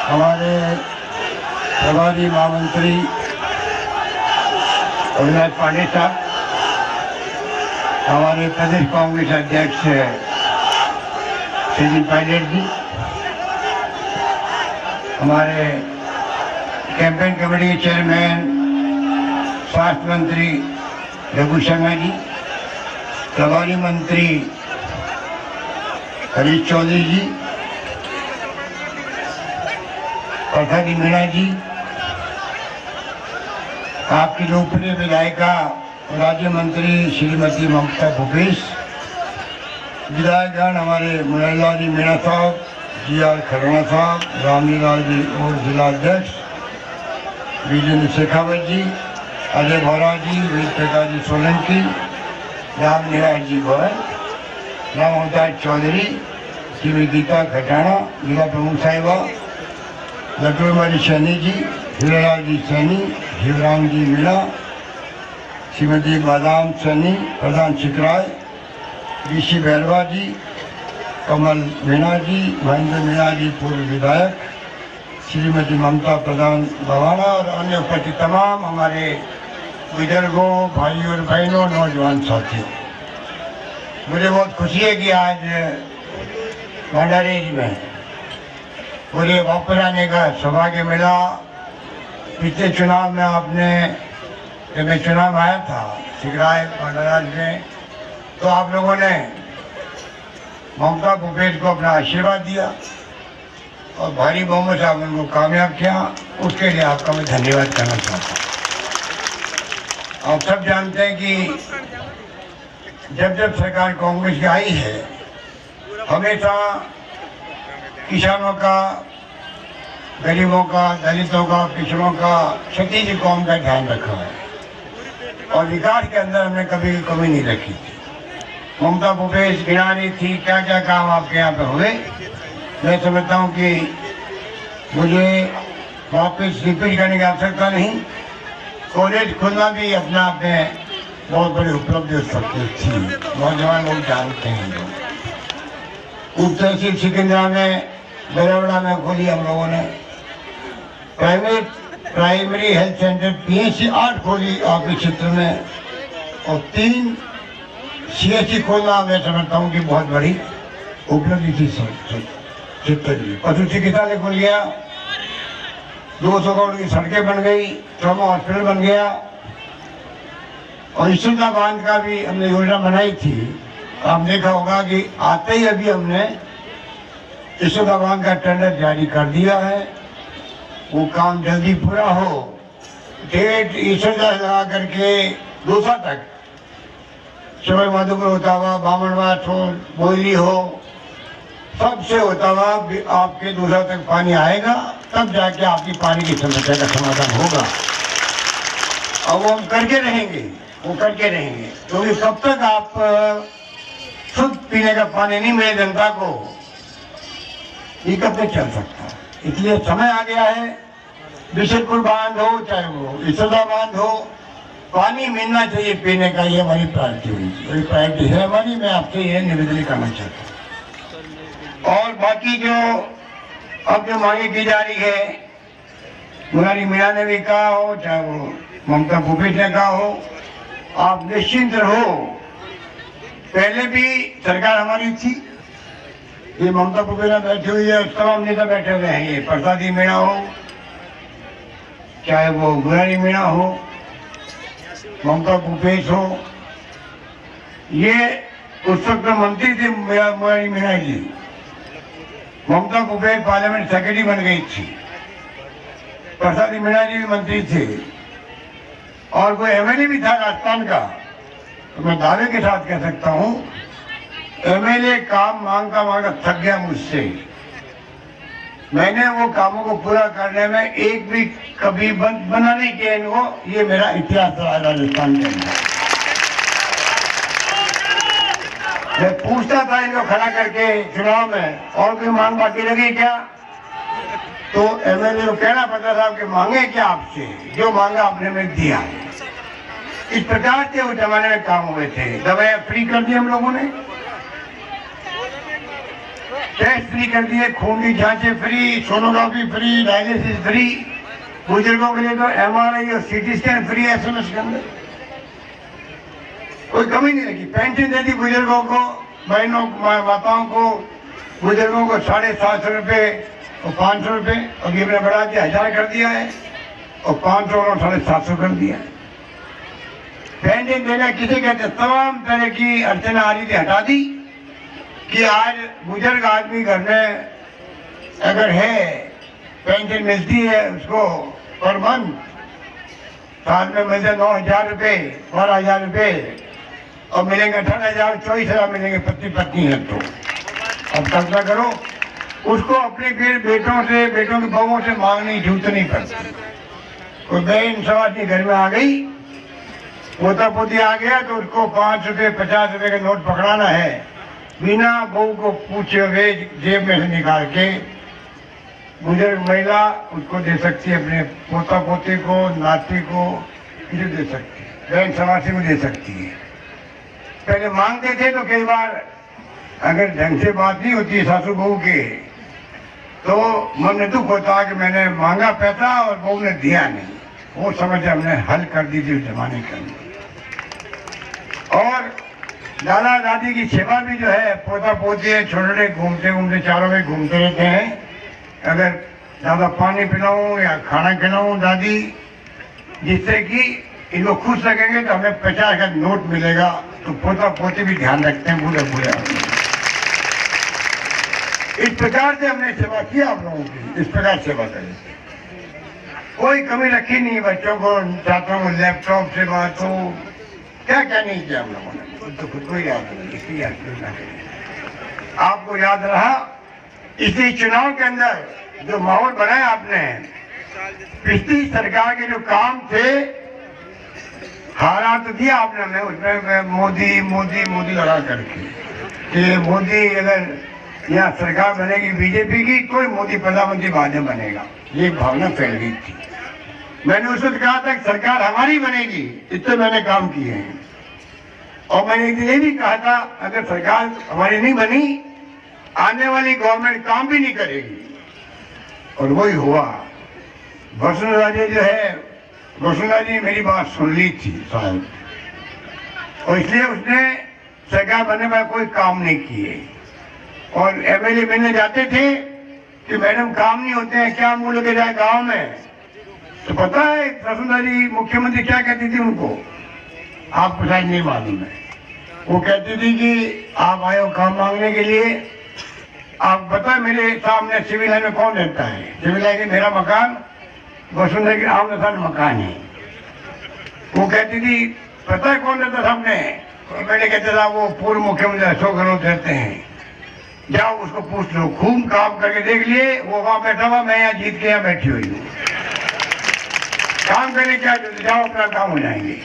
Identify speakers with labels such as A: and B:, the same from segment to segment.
A: हमारे प्रभारी महामंत्री अविनाश पांडे साहब, हमारे प्रदेश कांग्रेस अध्यक्ष सचिन पायलट जी, हमारे कैंपेन कमेटी के चेयरमैन स्वास्थ्य मंत्री रघु शर्मा जी, प्रभारी मंत्री हरीश चौधरी जी, प्रसादी मीणा जी, आपकी लोकप्रिय विधायिका राज्य मंत्री श्रीमती ममता भूपेश, विधायकगण हमारे मुरारीलाल जी मीणा साहब, जी.आर. खरौना साहब, रामलीलाल जी और जिला अध्यक्ष विजेंद्र शेखावत जी, अजय भौरा जी, वेद प्रकाश जी सोलंकी, राम निवास जी गोयल, राम अवतार चौधरी, श्री गीता खटाना, जिला प्रमुख साहिबा, लटोरमारी सैनी जी, हीरालाल जी सैनी, शिवराम जी मीणा, श्रीमती बादाम सैनी, प्रधान शिकराय, ऋषि भैरवा जी, कमल मीणा जी, महेंद्र मीणा जी पूर्व विधायक, श्रीमती ममता प्रधान भवाना और अन्य उपस्थित तमाम हमारे बुजुर्गों, भाइयों और बहनों, नौजवान साथियों, मुझे बहुत खुशी है कि आज भंडारी में मुझे वापस आने का सौभाग्य मिला। पिछले चुनाव में आपने, जब मैं चुनाव आया था सिगराय भंडारा में, तो आप लोगों ने ममता भूपेश को अपना आशीर्वाद दिया और भारी बहुमत से आपने उनको कामयाब किया। उसके लिए आपका मैं धन्यवाद करना चाहता हूँ। आप सब जानते हैं कि जब जब सरकार कांग्रेस की आई है, हमेशा किसानों का, गरीबों का, दलितों का, पिछड़ों का, क्षतिज कौम का ध्यान रखा है और विकास के अंदर हमने कभी कमी नहीं रखी थी। ममता भूपेश गिनानी थी, क्या क्या काम आपके यहाँ पे हुए। मैं समझता हूँ कि मुझे वापस रिपीट करने की आवश्यकता नहीं। कॉलेज खुलना भी अपने आप में बहुत बड़ी उपलब्धि हो सकती थी, नौजवान लोग जानते हैं। उप तहसील सिकंदरा में, बरावड़ा में खोली हम लोगों ने, प्राइमरी हेल्थ सेंटर PHC 8 खोली आपके क्षेत्र में और 3 CHC खोलना मैं समझता हूँ कि बहुत बड़ी उपलब्धि थी क्षेत्र की। पशु चिकित्सालय खुल गया, 200 करोड़ की सड़कें बन गई, ट्रॉमा हॉस्पिटल बन गया और यशोदा बांध का भी हमने योजना बनाई थी। आप देखा होगा कि आते ही अभी हमने यशोदा बांध का टेंडर जारी कर दिया है। वो काम जल्दी पूरा हो, डेट यशोदा लगा करके दूसरा तक सवाई माधोपुर होता हुआ, बामनवास हो, बोयली हो, सबसे होता हुआ आपके दूसरा तक पानी आएगा, तब जाके आपकी पानी की समस्या का समाधान होगा। और वो हम करके रहेंगे, वो करके रहेंगे, क्योंकि कब तक आप शुद्ध पीने का पानी नहीं मिले जनता को, ये कब तक चल सकता है। इसलिए समय आ गया है। बिशनपुर बांध हो, चाहे वो यशोदा बांध हो, पानी मिलना चाहिए पीने का, ये हमारी प्रायोरिटी हुई, प्रायोरिटी है हमारी। मैं आपसे ये निवेदन करना चाहता हूँ। और बाकी जो अब जो मांगे की जा रही है, मुरारी मीणा ने भी कहा हो, चाहे वो ममता भूपेश ने कहा हो, आप निश्चिंत रहो। पहले भी सरकार हमारी थी, ये ममता भूपेश बैठी हुई है, तमाम नेता बैठे हुए हैं। ये प्रसादी मीणा हो, चाहे वो मुरारी मीणा हो, ममता भूपेश हो, ये उस वक्त मंत्री थे मुरारी मीणा जी। ममता भूपेश पार्लियामेंट सेक्रेटरी बन गई थी, प्रसादी मीणा जी भी मंत्री थे और कोई MLA भी था राजस्थान का। तो मैं दावे के साथ कह सकता हूँ, MLA काम मांगता मांगता थक गया मुझसे। मैंने वो कामों को पूरा करने में एक भी कभी बना नहीं किया इनको। ये मेरा इतिहास रहा राजस्थान के अंदर। मैं पूछता था इनको खड़ा करके चुनाव में, और कोई मांग बाकी लगी क्या, तो MLA को कहना पड़ता था कि मांगे क्या आपसे, जो मांगा आपने में दिया। इस प्रकार से उस जमाने में काम हुए थे। दवाएं फ्री कर दी हम लोगों ने, टेस्ट फ्री कर दिए, खून की जांचें free, sonography free, dialysis free, बुजुर्गों के लिए तो MRI और CT स्कैन फ्री है SMS के अंदर, कोई कमी नहीं रखी। पेंशन दे दी बुजुर्गों को, बहनों माताओं को, बुजुर्गों को 750 रुपये और 500 रुपये, अभी हमने बढ़ा दिया 1000 कर दिया है, और 500 और 750 कर दिया है। पेंशन देना किसे कहते हैं? तमाम तरह की अड़चना आ रही थी, हटा दी कि आज बुजुर्ग आदमी घर में अगर है, पेंशन मिलती है उसको पर मंथ, साल में मिलते 9000 रुपये, 12000 रुपये, और मिलेंगे 18,000, 24,000 मिलेंगे पति पत्नी है तो। अब कल्पना करो, उसको अपने फिर बेटों की बहुओं से मांगनी जरूरत नहीं पड़ती। कोई बहन समाज घर में आ गई, पोता पोती आ गया तो उसको 5 रुपये 50 रुपये का नोट पकड़ाना है, बिना बहू को पूछे हुए जेब में से निकाल के बुजुर्ग महिला उसको दे सकती है, अपने पोता पोते को, नाती को, किसी दे सकती है, बहन समाज में दे सकती है। पहले मांगते थे तो कई बार अगर ढंग से बात नहीं होती सासू बहू के तो मन में दुख होता कि मैंने मांगा पैसा और बहू ने दिया नहीं, वो समझ हमने हल कर दी थी उस जमाने के अंदर। और दादा दादी की सेवा भी जो है, पोता पोते छोटे घूमते घूमते चारों में घूमते रहते हैं, अगर ज़्यादा पानी पिलाऊं या खाना खिलाऊं दादी, जिससे कि इनको खुश लगेंगे तो हमें 50 का नोट मिलेगा, तो पोता पोते भी ध्यान रखते हैं बूढ़े बूढ़े। इस प्रकार से हमने सेवा की आप लोगों की, इस प्रकार सेवा करें, कोई कमी रखी नहीं। बच्चों को छात्रों को लैपटॉप से बात हो, क्या क्या नहीं किया हम लोगों ने, तो खुद को ही याद नहीं, इसलिए आपको याद रहा। इसी चुनाव के अंदर जो माहौल बनाया आपने, पिछली सरकार के जो काम थे, हारा तो दिया आपने हमें, उसमें मोदी मोदी मोदी लगा करके कि मोदी अगर यहाँ सरकार बनेगी बीजेपी की, कोई मोदी प्रधानमंत्री बाद में बनेगा, ये भावना फैल गई थी। मैंने उस वक्त कहा था कि सरकार हमारी बनेगी, इतने मैंने काम किए हैं। और मैंने एक दिन ये भी कहा था अगर सरकार हमारी नहीं बनी, आने वाली गवर्नमेंट काम भी नहीं करेगी, और वही हुआ। वसुंधरा जी जो है, वसुंधरा जी मेरी बात सुन ली थी शायद, और इसलिए उसने सरकार बनने में कोई काम नहीं किए। और MLA मिलने जाते थे कि मैडम काम नहीं होते हैं, क्या मुंह लगे जाए गांव में, तो पता है वसुंधरा जी मुख्यमंत्री क्या कहती थी उनको, आपको शायद नहीं मालूम है। वो कहती थी कि आप आए हो काम मांगने के लिए, आप पता है मेरे सामने सिविल लाइन में कौन रहता है? सिविल लाइन में मेरा मकान, वसुंधरा के आमने सामने मकान है। वो कहती थी पता है कौन रहता सामने? मैंने कहता था वो पूर्व मुख्यमंत्री अशोक गहलोत रहते हैं, जाओ उसको पूछ लो, खूब काम करके देख लिए, वो वहां बैठा हुआ, मैं यहाँ जीत के यहाँ बैठी हुई हूँ। काम करने क्या, जाओ अपना काम हो जाएंगे।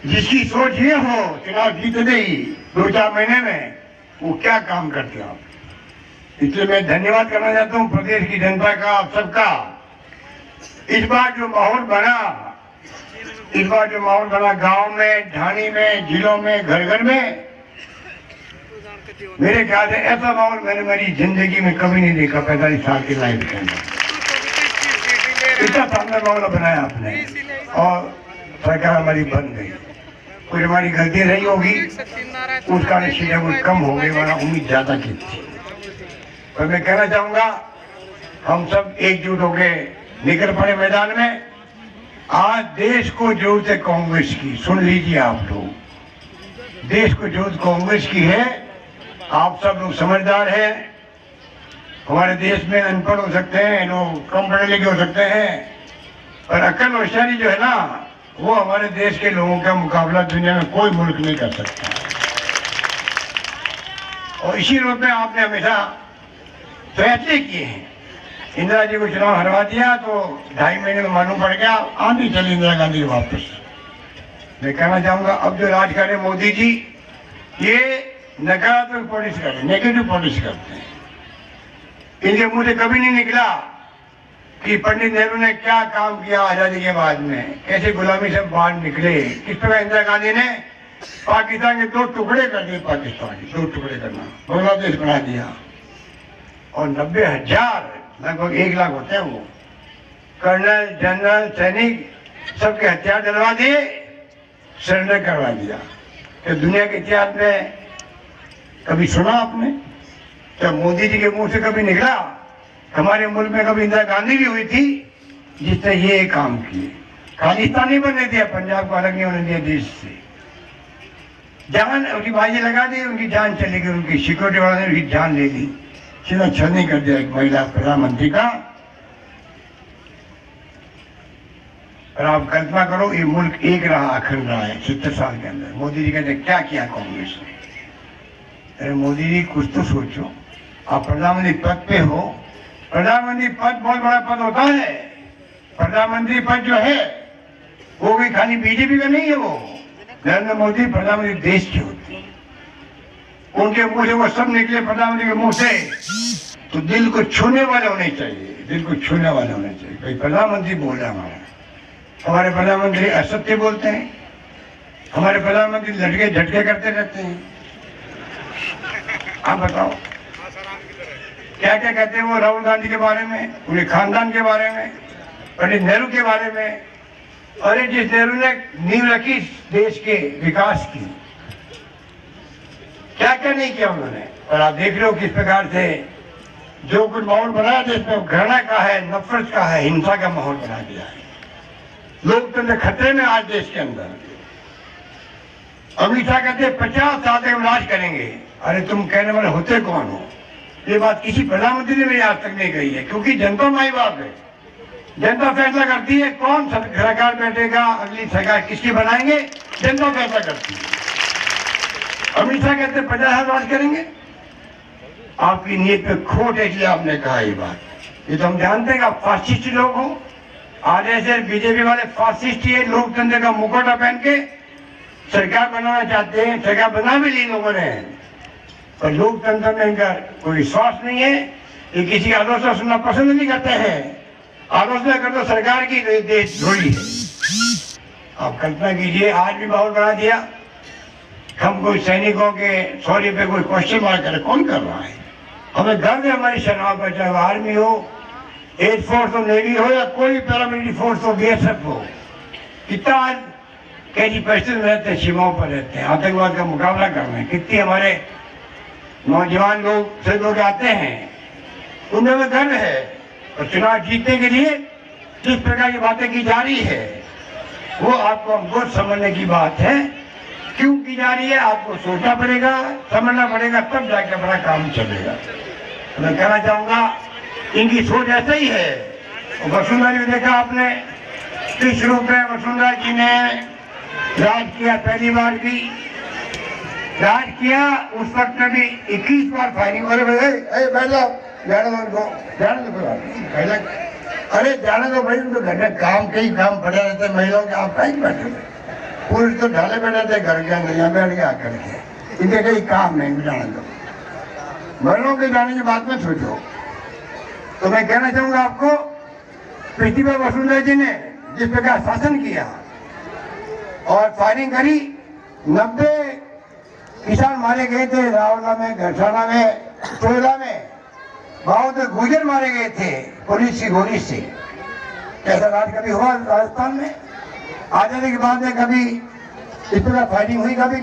A: जिसकी सोच ये हो चुनाव जीतने ही 2-4 महीने में, वो क्या काम करते हो आप। इसलिए मैं धन्यवाद करना चाहता हूँ प्रदेश की जनता का, आप सबका। इस बार जो माहौल बना गांव में, ढाणी में, जिलों में, घर घर में, मेरे ख्याल से ऐसा माहौल मैंने मेरी जिंदगी में कभी नहीं देखा 45 साल की लाइफ के अंदर। इतना शानदार माहौल बनाया आपने, और सरकार हमारी बन गई। कुछ हमारी गलती रही होगी, उसका नतीजा कुछ कम हो गई, वरना उम्मीद ज्यादा की थी। पर मैं कहना चाहूंगा हम सब एकजुट होके निकल पड़े मैदान में। आज देश को जरूरत है कांग्रेस की, सुन लीजिए आप लोग, देश को जरूरत कांग्रेस की है। आप सब लोग समझदार हैं, हमारे देश में अनपढ़ हो सकते हैं, लोग कम पढ़े लिखे हो सकते हैं, पर अक्ल होशियारी जो है ना, वो हमारे देश के लोगों का मुकाबला दुनिया में कोई मुल्क नहीं कर सकता। और इसी रूप में आपने हमेशा फैसले किए हैं। इंदिरा जी को चुनाव हरवा दिया तो 2.5 महीने में मालूम पड़ गया, आंधी चली इंदिरा गांधी वापस। मैं कहना चाहूंगा अब जो राज कर रहे मोदी जी, ये नकारात्मक पॉलिसी करते हैं, नेगेटिव पॉलिसी करते हैं। इनके मुंह से कभी नहीं निकला कि पंडित नेहरू ने क्या काम किया आजादी के बाद में, कैसे गुलामी से बाहर निकले, किस तरह इंदिरा गांधी ने पाकिस्तान के 2 टुकड़े कर दिए, पाकिस्तान के 2 टुकड़े करना, बांग्लादेश बना दिया। और 90,000 लगभग 1 लाख होते हैं वो कर्नल जनरल सैनिक सबके हथियार डलवा दिए, सरेंडर करवा दिया। तो दुनिया के इतिहास में कभी सुना आपने? तो मोदी जी के मुंह से कभी निकला? हमारे मुल्क में कभी इंदिरा गांधी भी हुई थी जिसने ये काम किए। खालिस्तान नहीं बनने दिया, पंजाब को अलग नहीं होने दिया देश से। जान उनकी बाजी लगा दी, उनकी जान चली गई, उनकी सिक्योरिटी वालों ने उनकी जान ले ली, सीधा छलनी कर दिया एक महिला प्रधानमंत्री का। और आप कल्पना करो ये मुल्क एक रहा, अखंड रहा है 70 साल के अंदर। मोदी जी कहते क्या किया कांग्रेस ने? अरे मोदी जी कुछ तो सोचो, आप प्रधानमंत्री पद पे हो। प्रधानमंत्री पद बहुत बड़ा पद होता है। प्रधानमंत्री पद जो है वो भी खाली बीजेपी का नहीं है, वो नरेंद्र मोदी प्रधानमंत्री देश के होते हैं। उनके मुंह से वो सब निकले प्रधानमंत्री के मुंह से तो दिल को छूने वाले होने चाहिए, दिल को छूने वाले होने चाहिए। भाई प्रधानमंत्री बोल रहा हमारे प्रधानमंत्री असत्य बोलते हैं, हमारे प्रधानमंत्री लटके झटके करते रहते हैं। आप बताओ क्या क्या कहते हैं वो राहुल गांधी के बारे में, उनके खानदान के बारे में, पंडित नेहरू के बारे में। अरे जिस नेहरू ने नींव रखी देश के विकास की, क्या क्या नहीं किया उन्होंने। और आप देख रहे हो किस प्रकार से जो कुछ माहौल बनाया देश में, घृणा का है, नफरत का है, हिंसा का माहौल बना दिया है। लोकतंत्र खतरे में आज देश के अंदर। अमित शाह कहते 50 साल तक हम राज करेंगे। अरे तुम कहने वाले होते कौन हो? ये बात किसी प्रधानमंत्री ने भी आज तक नहीं कही है, क्योंकि जनता माई बाप है। जनता फैसला करती है कौन सरकार बैठेगा, अगली सरकार किसकी बनाएंगे, जनता फैसला करती है। अमित शाह कहते 50 साल राज करेंगे। आपकी नीयत पे खोट है इसलिए आपने कहा ये बात। ये तो हम जानते हैं कि आप फासिस्ट लोग हो। आरएसएस बीजेपी वाले फासिस्ट ही लोकतंत्र का मुखौटा पहन के सरकार बनाना चाहते हैं। सरकार बना भी ली लोगों ने, पर लोकतंत्र में इनका कोई विश्वास नहीं है। ये किसी की आलोचना सुनना पसंद नहीं करते हैं। आलोचना कर तो सरकार की देश धोड़ी है। आप कल्पना कीजिए आज भी माहौल बना दिया। हम कोई सैनिकों के सॉरी पे कोई क्वेश्चन मार्क करे, कौन कर रहा है? हमें गर्व है हमारी सेनाओं पर, चाहे आर्मी हो, एयरफोर्स हो, नेवी हो या कोई पैरामिलिट्री फोर्स हो, बीएसएफ हो। कितना आज कैसी परिस्थिति में रहते हैं, सीमाओं पर रहते हैं, आतंकवाद का मुकाबला कर रहे हैं। कितनी हमारे नौजवान लोग से लोग आते हैं, उनमें गर्व है। और चुनाव जीतने के लिए जिस प्रकार की बातें की जा रही है वो आपको बहुत समझने की बात है। क्यों की जा रही है आपको सोचना पड़ेगा, समझना पड़ेगा, तब जाके बड़ा काम चलेगा। तो मैं कहना चाहूंगा इनकी सोच ऐसा ही है। वसुंधरा जी देखा आपने किस रूप में वसुंधरा जी ने राज किया, पहली बार भी राज किया। उस वक्त में भी 21 बार फायरिंग। अरे जाने दो भाई, उनको घर में काम कई काम पड़े रहते महिलाओं के, आप कहीं बैठे थे, पुरुष तो ढाले बैठे थे घर के अंदर, यहाँ बैठ के आकर के, इनके कहीं काम नहीं, जाने दो। महिलाओं के जाने की बात में सोचो। तो मैं कहना चाहूंगा आपको, पिछली बार वसुंधरा जी ने जिस प्रकार शासन किया और फायरिंग करी, 90 किसान मारे गए थे रावला में, घरसाना में, टोला में, बहुत गुजर मारे गए थे पुलिस की गोली से। कैसा राज कभी हुआ राजस्थान में? आजादी के बाद में कभी इस तरह फायरिंग हुई कभी?